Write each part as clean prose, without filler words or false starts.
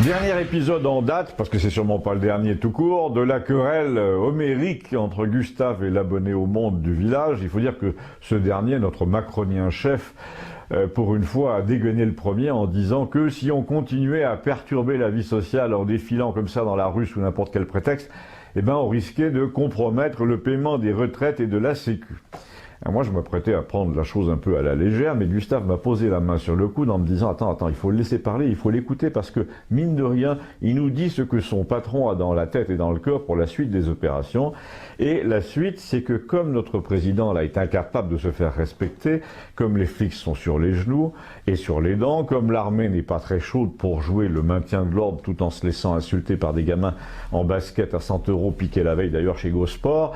Dernier épisode en date, parce que c'est sûrement pas le dernier tout court, de la querelle homérique entre Gustave et l'abonné au Monde du village. Il faut dire que ce dernier, notre macronien chef, pour une fois a dégainé le premier en disant que si on continuait à perturber la vie sociale en défilant comme ça dans la rue sous n'importe quel prétexte, eh ben on risquait de compromettre le paiement des retraites et de la Sécu. Alors moi, je m'apprêtais à prendre la chose un peu à la légère, mais Gustave m'a posé la main sur le coude en me disant « Attends, il faut le laisser parler, il faut l'écouter parce que, mine de rien, il nous dit ce que son patron a dans la tête et dans le cœur pour la suite des opérations. Et la suite, c'est que comme notre président là, est incapable de se faire respecter, comme les flics sont sur les genoux et sur les dents, comme l'armée n'est pas très chaude pour jouer le maintien de l'ordre tout en se laissant insulter par des gamins en basket à 100 € piqués la veille d'ailleurs chez Gosport,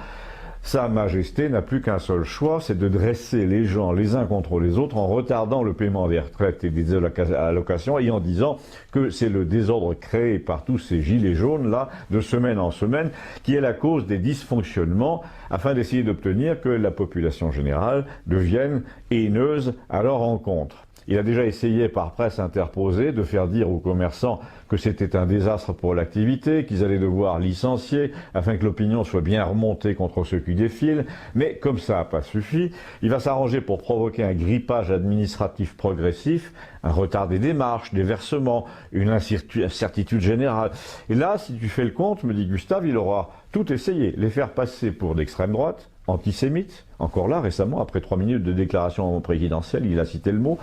Sa Majesté n'a plus qu'un seul choix, c'est de dresser les gens les uns contre les autres en retardant le paiement des retraites et des allocations et en disant que c'est le désordre créé par tous ces gilets jaunes-là, de semaine en semaine, qui est la cause des dysfonctionnements afin d'essayer d'obtenir que la population générale devienne haineuse à leur encontre. Il a déjà essayé par presse interposée de faire dire aux commerçants que c'était un désastre pour l'activité, qu'ils allaient devoir licencier afin que l'opinion soit bien remontée contre ceux qui défilent. Mais comme ça n'a pas suffi, il va s'arranger pour provoquer un grippage administratif progressif, un retard des démarches, des versements, une incertitude générale. Et là, si tu fais le compte, me dit Gustave, il aura tout essayé, les faire passer pour d'extrême droite, antisémites, encore là récemment, après 3 minutes de déclaration présidentielle, il a cité le mot,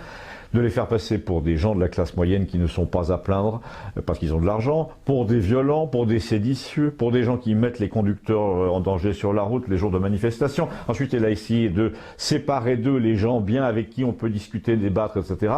de les faire passer pour des gens de la classe moyenne qui ne sont pas à plaindre parce qu'ils ont de l'argent, pour des violents, pour des séditieux, pour des gens qui mettent les conducteurs en danger sur la route les jours de manifestation. Ensuite, il a essayé de séparer d'eux les gens bien avec qui on peut discuter, débattre, etc.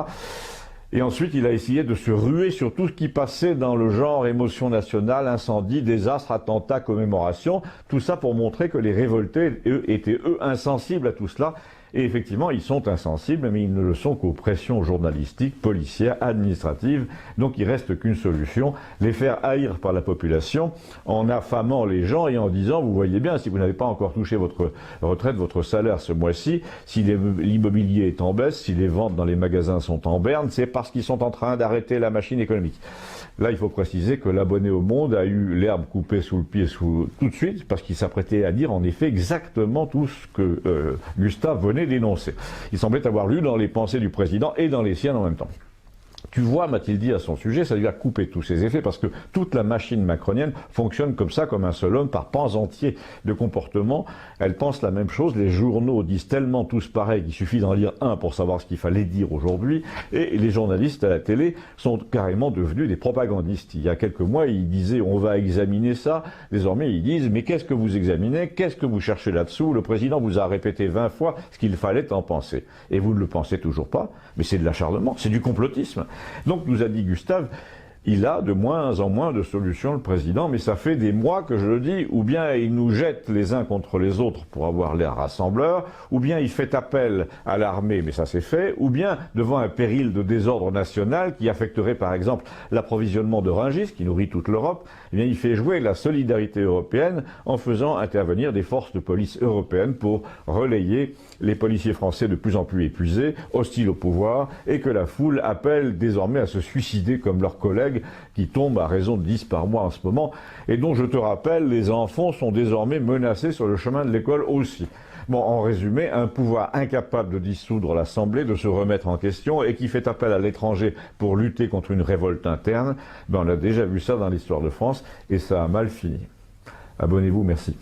Et ensuite, il a essayé de se ruer sur tout ce qui passait dans le genre émotion nationale, incendie, désastre, attentat, commémoration. Tout ça pour montrer que les révoltés, eux, étaient insensibles à tout cela. Et effectivement, ils sont insensibles, mais ils ne le sont qu'aux pressions journalistiques, policières, administratives. Donc il reste qu'une solution, les faire haïr par la population en affamant les gens et en disant, vous voyez bien, si vous n'avez pas encore touché votre retraite, votre salaire ce mois-ci, si l'immobilier est en baisse, si les ventes dans les magasins sont en berne, c'est parce qu'ils sont en train d'arrêter la machine économique. Là, il faut préciser que l'abonné au Monde a eu l'herbe coupée sous le pied tout de suite, parce qu'il s'apprêtait à dire en effet exactement tout ce que Gustave venait d'énoncer. Il semblait avoir lu dans les pensées du président et dans les siennes en même temps. Tu vois, m'a-t-il dit à son sujet, ça lui a coupé tous ses effets parce que toute la machine macronienne fonctionne comme ça, comme un seul homme, par pans entiers de comportement. Elle pense la même chose. Les journaux disent tellement tous pareil qu'il suffit d'en lire un pour savoir ce qu'il fallait dire aujourd'hui. Et les journalistes à la télé sont carrément devenus des propagandistes. Il y a quelques mois, ils disaient on va examiner ça. Désormais, ils disent mais qu'est-ce que vous examinez? Qu'est-ce que vous cherchez là-dessous? Le président vous a répété 20 fois ce qu'il fallait en penser. Et vous ne le pensez toujours pas. Mais c'est de l'acharnement, c'est du complotisme. Donc, nous a dit Gustave, il a de moins en moins de solutions, le président, mais ça fait des mois que je le dis, ou bien il nous jette les uns contre les autres pour avoir l'air rassembleur, ou bien il fait appel à l'armée, mais ça c'est fait, ou bien devant un péril de désordre national qui affecterait par exemple l'approvisionnement de Rungis, qui nourrit toute l'Europe, eh bien il fait jouer la solidarité européenne en faisant intervenir des forces de police européennes pour relayer les policiers français de plus en plus épuisés, hostiles au pouvoir, et que la foule appelle désormais à se suicider comme leurs collègues qui tombent à raison de 10 par mois en ce moment, et dont, je te rappelle, les enfants sont désormais menacés sur le chemin de l'école aussi. Bon, en résumé, un pouvoir incapable de dissoudre l'Assemblée, de se remettre en question, et qui fait appel à l'étranger pour lutter contre une révolte interne, ben on a déjà vu ça dans l'histoire de France, et ça a mal fini. Abonnez-vous, merci.